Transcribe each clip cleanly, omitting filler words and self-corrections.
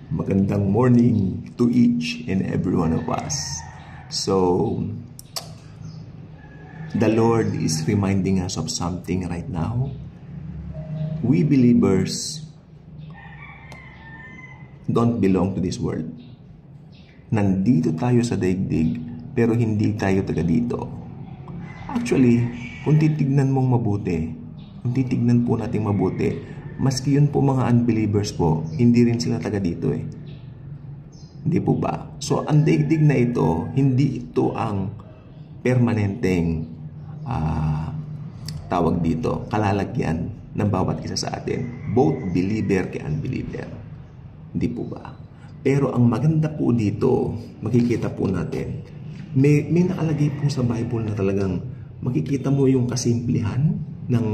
Magandang morning to each and every one of us. So, the Lord is reminding us of something right now. We believers don't belong to this world. Nandito tayo sa daigdig, pero hindi tayo taga dito. Actually, kung titignan mong mabuti, kung titignan po natin mabuti, maski yun po mga unbelievers po, hindi rin sila taga dito eh. Hindi po ba? So, ang daigdig na ito, hindi ito ang permanenteng tawag dito, kalalagyan ng bawat isa sa atin. Both believer kay unbeliever. Hindi po ba? Pero ang maganda po dito, makikita po natin, may nakalagay po sa Bible na talagang makikita mo yung kasimplihan ng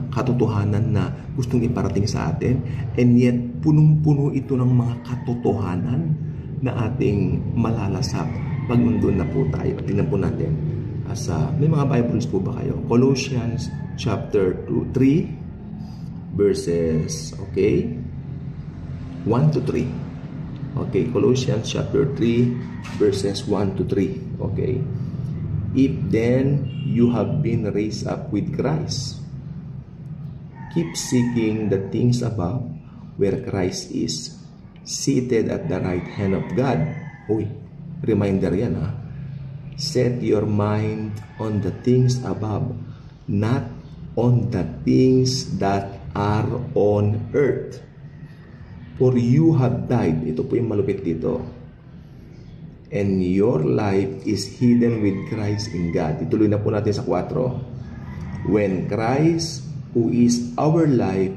katotohanan na gustong iparating sa atin, and yet punong-puno ito ng mga katotohanan na ating malalasap pag nandun na po tayo. Tingnan po natin. May mga Bibles po ba kayo? Colossians chapter 3 verses 1 to 3. Okay, Colossians chapter 3 verses 1 to 3. Okay. If then you have been raised up with Christ, keep seeking the things above where Christ is, seated at the right hand of God. Uy, reminder yan ha. Set your mind on the things above, not on the things that are on earth. For you have died. Ito po yung malupit dito. And your life is hidden with Christ in God. Ituloy na po natin sa 4. When Christ, who is our life,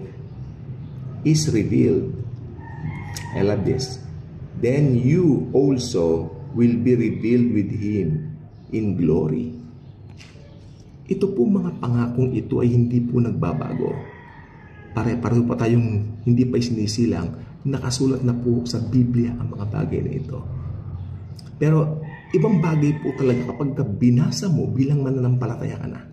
is revealed, I love this, then you also will be revealed with Him in glory. Ito po mga pangakong ito ay hindi po nagbabago. Pare-pareho pa tayong hindi pa sinisilang. Nakasulat na po sa Biblia ang mga bagay na ito. Pero ibang bagay po talaga kapag binasa mo bilang mananampalataya ka na.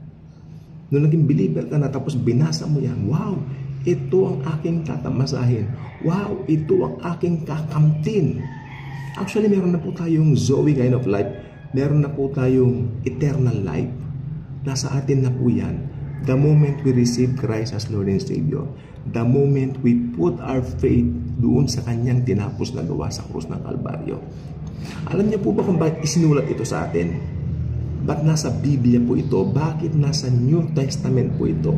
Nung naging believer ka na tapos binasa mo yan, wow, ito ang aking tatamasahin. Wow, ito ang aking kakamtin. Actually, meron na po tayong Zoe kind of life. Meron na po tayong eternal life. Nasa atin na po yan. The moment we receive Christ as Lord and Savior, the moment we put our faith doon sa kanyang tinapos na gawa sa krus ng Kalbaryo. Alam niyo po ba kung bakit isinulat ito sa atin? Ba't nasa Biblia po ito? Bakit nasa New Testament po ito?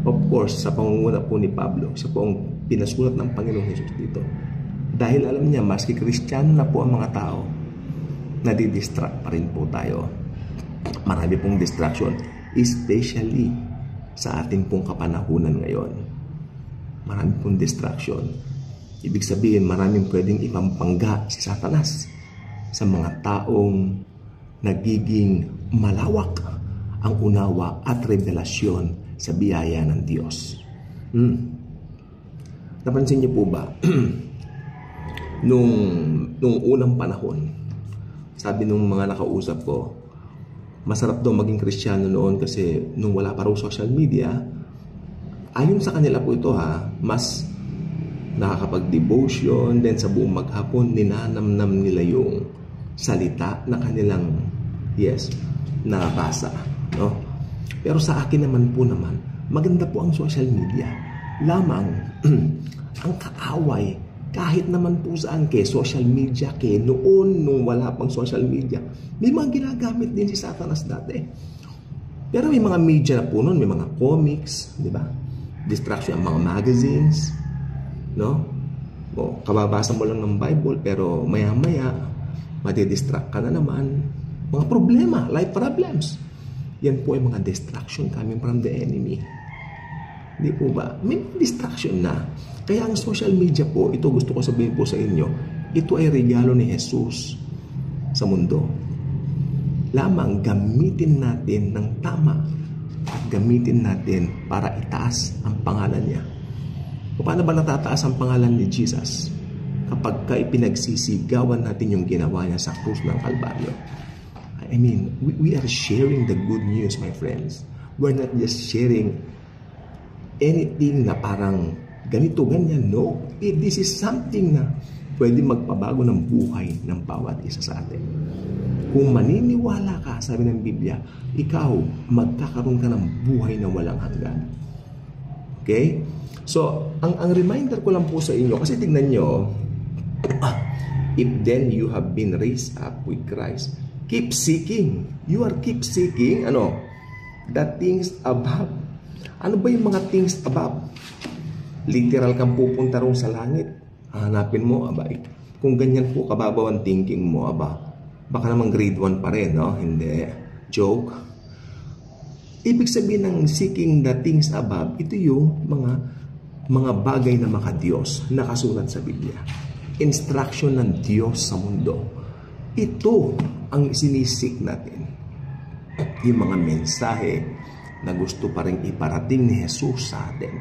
Of course, sa pangunguna po ni Pablo, siya po ang pinasulat ng Panginoong Jesus dito. Dahil alam niya, maski Kristiyano na po ang mga tao, nadidistract pa rin po tayo. Marami pong distraction, especially sa ating pong kapanahunan ngayon. Marami pong distraction. Ibig sabihin, maraming pwedeng ipampangga si Satanas sa mga taong nagiging malawak ang unawa at revelasyon sa biyaya ng Diyos. Napansin niyo po ba? nung unang panahon, sabi nung mga nakausap ko, masarap daw maging Kristiyano noon kasi nung wala pa raw social media, ayon sa kanila po ito mas nakakapag-devotion, then sa buong maghapon, ninanamnam nila yung salita na kanilang, nabasa. No? Pero sa akin naman, maganda po ang social media. Lamang, ang kaaway, kahit naman po saan social media, noon, nung wala pang social media, may mga ginagamit din si Satanas dati. Pero may mga media na po noon, may mga comics, di ba? Distraction, ang mga magazines, no? Kababasa mo lang ng Bible, pero maya-maya, madidistract ka na naman. Mga problema, life problems. Yan po ay mga distraction coming from the enemy. Hindi po ba? May distraction na. Kaya ang social media po, ito gusto ko sabihin po sa inyo, ito ay regalo ni Jesus sa mundo. Lamang gamitin natin ng tama at gamitin natin para itaas ang pangalan niya. Paano ba natataas ang pangalan ni Jesus? Kapag ipinagsisigawan natin yung ginawa niya sa krus ng Kalbaryo. I mean, we are sharing the good news, my friends. We're not just sharing anything na parang ganito, ganyan. No. This is something na pwede magpabago ng buhay ng bawat isa sa atin. Kung maniniwala ka, sabi ng Biblia, ikaw magkakaroon ka ng buhay na walang hanggan. Okay? So, ang reminder ko lang po sa inyo, kasi tignan nyo, if then you have been raised up with Christ, keep seeking. You are keep seeking, the things above. Ano ba yung mga things above? Literal kang pupunta rin sa langit. Hanapin mo, kung ganyan po kababaw ang thinking mo, baka naman grade 1 pa rin, no? Hindi. Joke. Ibig sabihin ng seeking the things above, ito yung mga bagay na makadiyos, nakasulat sa Biblia. Instruction ng Diyos sa mundo. Ito ang sinisik natin. Yung mga mensahe na gusto pa rin iparating ni Jesus sa atin.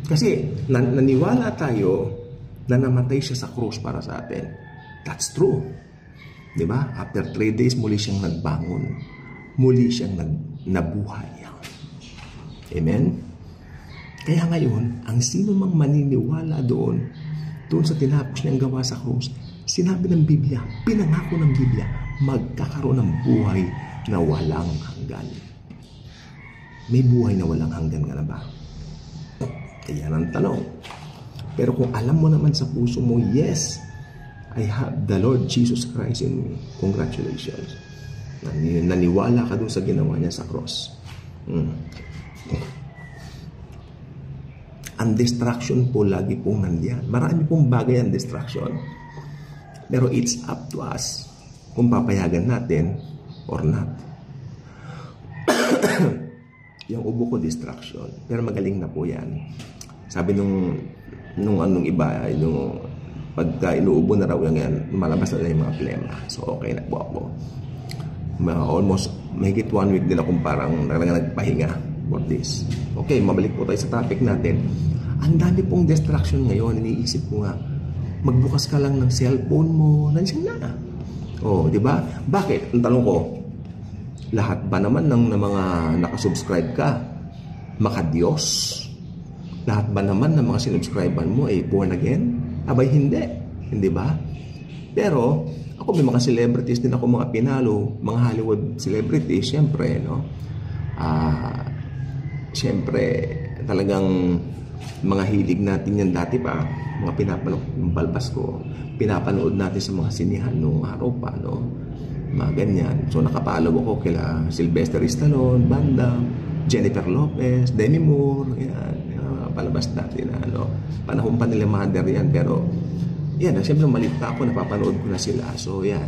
Kasi naniwala tayo na namatay siya sa krus para sa atin. That's true. Diba? After 3 days, muli siyang nagbangon. Muli siyang nabuhay. Amen? Kaya ngayon, ang sino mang maniniwala doon sa tinapos niyang gawa sa krus, sinabi ng Biblia, pinangako ng Biblia, magkakaroon ng buhay na walang hanggan. May buhay na walang hanggan ka na ba? Kaya ang tanong. Pero kung alam mo naman sa puso mo, yes, I have the Lord Jesus Christ in me. Congratulations. Naniwala ka dun sa ginawa niya sa cross. Ang distraction po lagi pong nandiyan. Marami pong bagay ang distraction. Pero it's up to us kung papayagan natin or not. Yung ubo ko, distraction. Pero magaling na po yan. Sabi nung anong iba, pagka inuubo na raw yan, lumalabas na yung mga plema. So, okay na po ako. Almost, mahigit 1 week din akong parang nagpahinga for this. Okay, mabalik po tayo sa topic natin. Ang dami pong distraction ngayon. Iniisip ko nga, magbukas ka lang ng cellphone mo, nandiyan na. Oh, di ba? Bakit? Ang tanong ko, lahat ba naman ng mga nakasubscribe ka, makadiyos? Lahat ba naman ng mga sinubscribean mo ay born again? Abay, hindi. Hindi ba? Pero, ako may mga celebrities din ako, mga pinalo, mga Hollywood celebrities, syempre, no? Syempre, talagang mga hilig natin yan dati pa, mga pinapanood, yung balbas ko, pinapanood natin sa mga sinihan nung araw pa, no? Mga ganyan. So, nakapalaw ako kila Sylvester Stallone, Van Damme, Jennifer Lopez, Demi Moore, yan. Palabas natin na panahon pa nila mother yan, pero yan, siyempre maliit pa ako, napapanood ko na sila, so yan,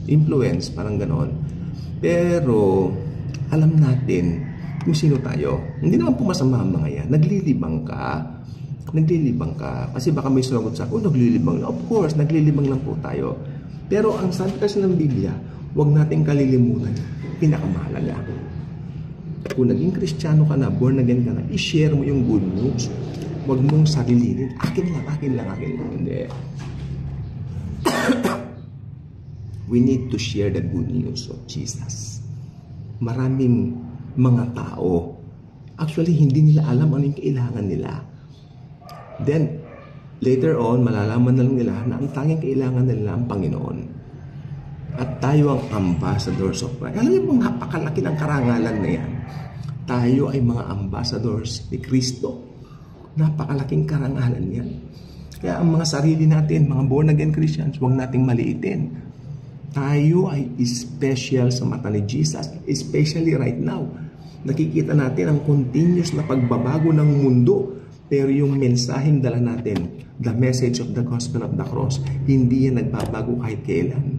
influence, parang ganon. Pero alam natin kung sino tayo. Hindi naman po masama ang mga yan. Naglilibang ka kasi baka may sumagot sa ako, naglilibang na. Of course, naglilibang lang po tayo, pero ang sabi kasi ng Biblia, huwag nating kalilimutan pinakamahalaga. Kung naging Kristiyano ka na, born again ka na, i-share mo yung good news. Huwag mong sarilinin. Akin lang. Hindi. We need to share the good news of Jesus. Maraming mga tao, actually, hindi nila alam ano yung kailangan nila. Then, later on, malalaman na lang nila na ang tanging kailangan nila ang Panginoon. At tayo ang ambassadors of Christ. Alam niyo pong napakalaki ng karangalan na yan. Tayo ay mga ambassadors ni Kristo. Napakalaking karangalan yan. Kaya ang mga sarili natin, mga born again Christians, huwag nating maliitin. Tayo ay special sa mata ni Jesus, especially right now. Nakikita natin ang continuous na pagbabago ng mundo. Pero yung mensaheng dala natin, the message of the gospel of the cross, hindi yan nagbabago kahit kailan.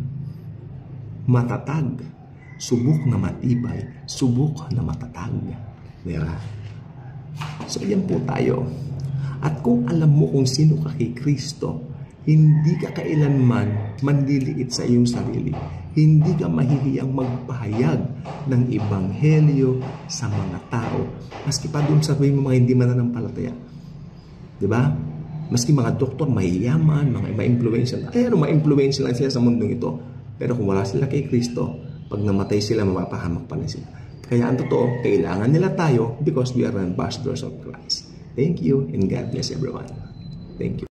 Matatag. Subok na matibay, subok na matatag. Diba? So, yan po tayo. At kung alam mo kung sino ka kay Kristo, hindi ka kailanman manliliit sa iyong sarili. Hindi ka mahihiyang magpahayag ng ebanghelyo sa mga tao. Maski pa doon sabihin mo mga hindi mananampalataya. Diba? Maski mga doktor, mahiyaman, mga ma-influential. Ma-influential lang sila sa mundong ito. Pero kung wala sila kay Kristo, pag namatay sila, mapapahamak pa na sila. Kaya ang totoo, kailangan nila tayo because we are ambassadors of Christ. Thank you and God bless everyone. Thank you.